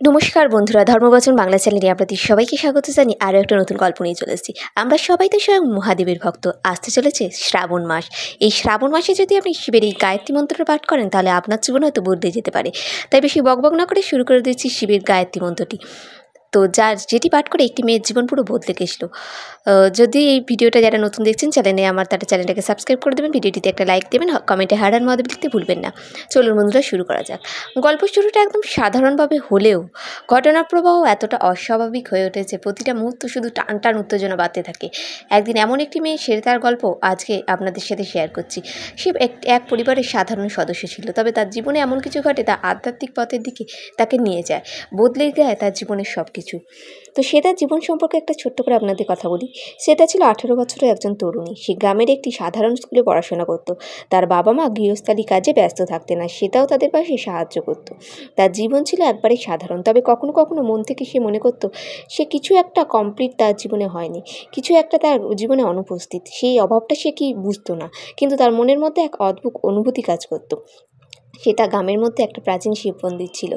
নমস্কার বন্ধুরা, ধর্মবচন বাংলা চ্যানেলে আপনাদের সবাইকে স্বাগত জানিয়ে আরও একটা নতুন গল্প নিয়ে চলে এসেছি। আমরা সবাই তো স্বয়ং মহাদেবের ভক্ত। আসতে চলেছে শ্রাবণ মাস। এই শ্রাবণ মাসে যদি আপনি শিবের এই গায়ত্রী মন্ত্রটা পাঠ করেন তাহলে আপনার জীবন হয়তো বদলে যেতে পারে। তাই বেশি বকবক না করে শুরু করে দিচ্ছি শিবের গায়ত্রী মন্ত্রটি। তো যেটি পাঠ করে একটি মেয়ের জীবন পুরো বদলে গেছিল। যদি এই ভিডিওটা যারা নতুন দেখছেন চ্যানেলে তারা চ্যানেলটাকে সাবস্ক্রাইব করে দেবেন, ভিডিওটিতে একটা লাইক দেবেন, কমেন্টে হর হর মহাদেব লিখতে ভুলবেন না। চলুন বন্ধুরা, শুরু করা যাক। গল্প শুরুটা একদম সাধারণভাবে হলেও ঘটনার প্রবাহ এতটা অস্বাভাবিক হয়ে উঠেছে, প্রতিটা মুহূর্ত শুধু টান টান উত্তেজনা বাড়তে থাকে। একদিন এমন একটি মেয়ে, সে তার গল্প আজকে আপনাদের সাথে শেয়ার করছি। সে এক পরিবারের সাধারণ সদস্য ছিল, তবে তার জীবনে এমন কিছু ঘটে তা আধ্যাত্মিক পথের দিকে তাকে নিয়ে যায়, বদলে দেয় তার জীবনের সব কিছু। তো সে তার জীবন সম্পর্কে একটা ছোট্ট করে আপনাদের কথা বলি। সেটা ছিল 18 বছরের একজন তরুণী। সে গ্রামের একটি সাধারণ স্কুলে পড়াশোনা করত। তার বাবা মা গৃহস্থালী কাজে ব্যস্ত থাকতেন আর সেটাও তাদের পাশে সাহায্য করত। তার জীবন ছিল একবারে সাধারণ, তবে কখনো কখনো মন থেকে সে মনে করত সে কিছু একটা কমপ্লিট তার জীবনে হয়নি, কিছু একটা তার জীবনে অনুপস্থিত। সেই অভাবটা সে কি বুঝতো না, কিন্তু তার মনের মধ্যে এক অদ্ভুত অনুভূতি কাজ করত। সেটা গ্রামের মধ্যে একটা প্রাচীন শিব মন্দির ছিল,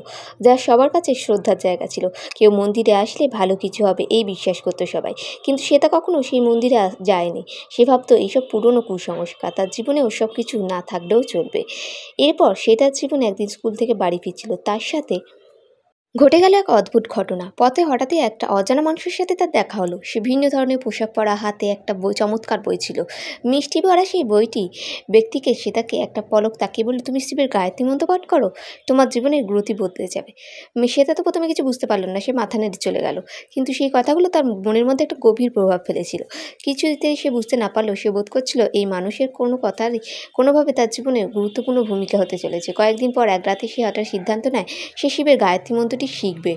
যা সবার কাছে শ্রদ্ধার জায়গা ছিল। কেউ মন্দিরে আসলে ভালো কিছু হবে এই বিশ্বাস করতো সবাই, কিন্তু সেটা কখনো সেই মন্দিরে যায়নি। সে ভাবতো এইসব পুরনো কুসংস্কার, তার জীবনে ওসব কিছু না থাকলেও চলবে। এরপর সে তার জীবনে একদিন স্কুল থেকে বাড়ি ফিরছিল। তার সাথে ঘটে গেল এক অদ্ভুত ঘটনা। পথে হঠাৎই একটা অজানা মানুষের সাথে তার দেখা হলো। সে ভিন্ন ধরনের পোশাক পরা, হাতে একটা চমৎকার বই ছিল। মিষ্টি ভরা সেই বইটি ব্যক্তিকে সে তাকে একটা পলক তাকিয়ে বলল, তুমি শিবের গায়ত্রী মন্ত্র পাঠ করো, তোমার জীবনের গতি বদলে যাবে। সেটা তো প্রথমে কিছু বুঝতে পারল না, সে মাথা নেড়ে চলে গেল। কিন্তু সেই কথাগুলো তার মনের মধ্যে একটা গভীর প্রভাব ফেলেছিল। কিছুতেই সে বুঝতে না পারলেও সে বোধ করছিল এই মানুষের কোনো কথারই কোনোভাবে তার জীবনে গুরুত্বপূর্ণ ভূমিকা হতে চলেছে। কয়েকদিন পর এক রাতে সে হঠাৎ সিদ্ধান্ত নেয় সে শিবের গায়ত্রী মন্ত্রটি শিখবে।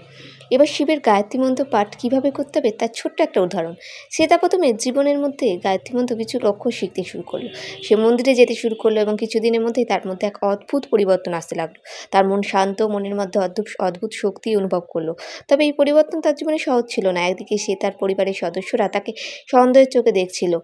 এবার শিবের গায়ত্রী মন্ত্র পাঠ কীভাবে করতে হবে তার ছোট্ট একটা উদাহরণ। সে তা প্রথমে জীবনের মধ্যে গায়ত্রী মন্ত্র কিছু লক্ষ্য শিখতে শুরু করলো। সে মন্দিরে যেতে শুরু করলো এবং কিছুদিনের মধ্যেই তার মধ্যে এক অদ্ভুত পরিবর্তন আসতে লাগলো। তার মন শান্ত, মনের মধ্যে অদ্ভুত শক্তি অনুভব করলো। তবে এই পরিবর্তন তার জীবনে সহজ ছিল না। একদিকে সে তার পরিবারের সদস্যরা তাকে সন্দেহের চোখে দেখছিল,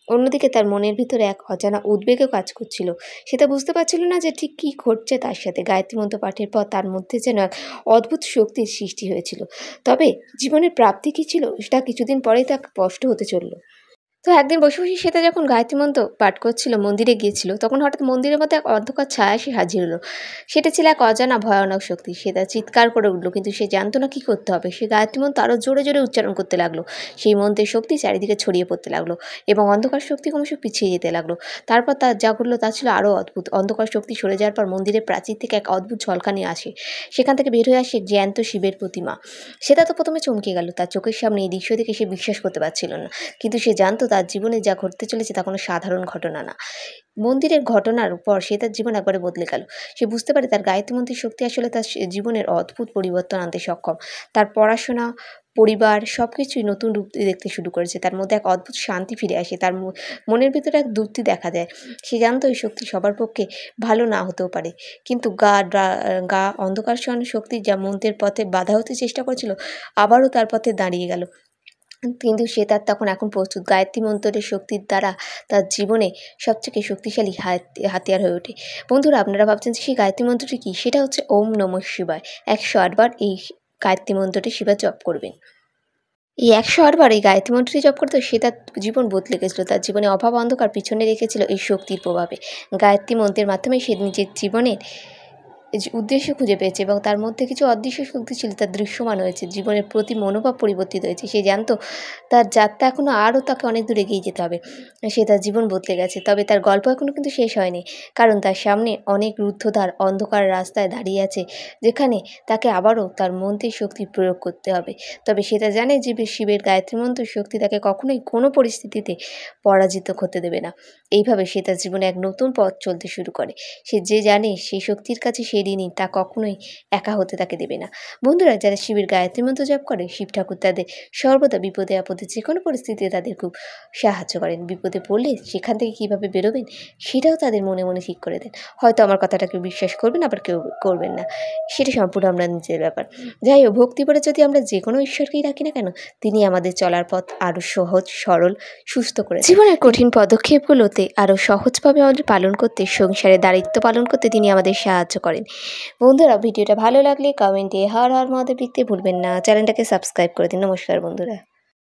অন্যদিকে তার মনের ভিতরে এক অজানা উদ্বেগও কাজ করছিল। সে তা বুঝতে পারছিল না যে ঠিক কী ঘটছে তার সাথে। গায়ত্রী মন্ত্র পাঠের পর তার মধ্যে যেন এক অদ্ভুত শক্তির সৃষ্টি হয়েছিল। তবে জীবনের প্রাপ্তি কী ছিল সেটা কিছুদিন পরেই তা স্পষ্ট হতে চলল। তো একদিন বসে বসে সেটা যখন গায়ত্রী মন্ত্র পাঠ করছিল, মন্দিরে গিয়েছিল, তখন হঠাৎ মন্দিরের মধ্যে এক অন্ধকার ছায়া এসে হাজির হলো। সেটা ছিল এক অজানা ভয়ানক শক্তি। সে তা চিৎকার করে উঠল, কিন্তু সে জানতো না কী করতে হবে। সে গায়ত্রী মন্ত্র আরও জোরে জোরে উচ্চারণ করতে লাগলো। সেই মন্ত্রের শক্তি চারিদিকে ছড়িয়ে পড়তে লাগলো এবং অন্ধকার শক্তি ক্রমশ পিছিয়ে যেতে লাগলো। তারপর তার যা ঘটলো তা ছিল আরও অদ্ভুত। অন্ধকার শক্তি সরে যাওয়ার পর মন্দিরের প্রাচীর থেকে এক অদ্ভুত ঝলকানি আসে। সেখান থেকে বের হয়ে আসে জ্যান্ত শিবের প্রতিমা। সেটা তো প্রথমে চমকে গেল। তার চোখের সামনে এই দৃশ্য দেখে সে বিশ্বাস করতে পারছিল না, কিন্তু সে জানতো তার জীবনে যা ঘটতে চলেছে তা কোনো সাধারণ ঘটনা না। মন্দিরের ঘটনার পর সে তার জীবন একবারে বদলে গেল। সে বুঝতে পারে তার গায়ত্রী মন্ত্রের শক্তি আসলে তার জীবনের অদ্ভুত পরিবর্তন আনতে সক্ষম। তার পড়াশোনা, পরিবার সব কিছুই নতুন রূপ দেখতে শুরু করেছে। তার মধ্যে এক অদ্ভুত শান্তি ফিরে আসে। তার মনের ভিতরে এক দূরত্ব দেখা দেয়। সে জানতো এই শক্তি সবার পক্ষে ভালো না হতেও পারে, কিন্তু গা অন্ধকার শক্তি যা মন্ত্রের পথে বাধা হতে চেষ্টা করেছিল আবারও তার পথে দাঁড়িয়ে গেল। কিন্তু সে এখন প্রস্তুত। গায়ত্রী মন্ত্রের শক্তির দ্বারা তার জীবনে সবথেকে শক্তিশালী হাতিয়ার হয়ে ওঠে। বন্ধুরা, আপনারা ভাবছেন যে সেই গায়ত্রী মন্ত্রটি কী? সেটা হচ্ছে ওম নমঃ শিবায়। 108 বার এই গায়ত্রী মন্ত্রটি শিবা জপ করবেন। এই 108 বার এই গায়ত্রী মন্ত্রটি জপ করতে সে তার জীবন বদলে গেছিল। তার জীবনে অভাব অন্ধকার পিছনে রেখেছিল এই শক্তির প্রভাবে। গায়ত্রী মন্ত্রের মাধ্যমে সে নিজের জীবনের উদ্দেশ্য খুঁজে পেয়েছে এবং তার মধ্যে কিছু অদৃশ্য শক্তি ছিল তা দৃশ্যমান হয়েছে। জীবনের প্রতি মনোভাব পরিবর্তিত হয়েছে। সে জানতো তার যাত্রা এখনও আরও তাকে অনেক দূর এগিয়ে যেতে হবে। সে তার জীবন বদলে গেছে। তবে তার গল্প এখনও কিন্তু শেষ হয়নি, কারণ তার সামনে অনেক রুদ্ধদ্বার অন্ধকার রাস্তায় দাঁড়িয়ে আছে, যেখানে তাকে আবারও তার মন্ত্রের শক্তি প্রয়োগ করতে হবে। তবে সেটা জানে যে শিবের গায়ত্রী মন্ত্রের শক্তি তাকে কখনোই কোনো পরিস্থিতিতে পরাজিত হতে দেবে না। এইভাবে সে তার জীবনে এক নতুন পথ চলতে শুরু করে। সে যে জানে সেই শক্তির কাছে সে ঋণী, তা কখনোই একা হতে তাকে দেবে না। বন্ধুরা, যারা শিবের গায়ত্রী মন্ত্র জপ করে, শিব ঠাকুর তাদের সর্বদা বিপদে আপদে যে কোনো পরিস্থিতিতে তাদের খুব সাহায্য করেন। বিপদে পড়লে সেখান থেকে কীভাবে বেরোবেন সেটাও তাদের মনে মনে ঠিক করে দেন। হয়তো আমার কথাটা কেউ বিশ্বাস করবেন, আবার কেউ করবেন না, সেটা সম্পূর্ণ আমরা নিজের ব্যাপার। যাই হোক, ভক্তি করে যদি আমরা যে কোনো ঈশ্বরকেই রাখি না কেন, তিনি আমাদের চলার পথ আরও সহজ, সরল, সুস্থ করে জীবনের কঠিন পদক্ষেপগুলোতে আরও সহজভাবে আমাদের পালন করতে, সংসারে দায়িত্ব পালন করতে তিনি আমাদের সাহায্য করেন। বন্ধুরা ভিডিওটা ভালো লাগলে কমেন্টে হর হর মহাদেব লিখতে ভুলবেন না, চ্যানেলটাকে সাবস্ক্রাইব করে দিন। নমস্কার বন্ধুরা।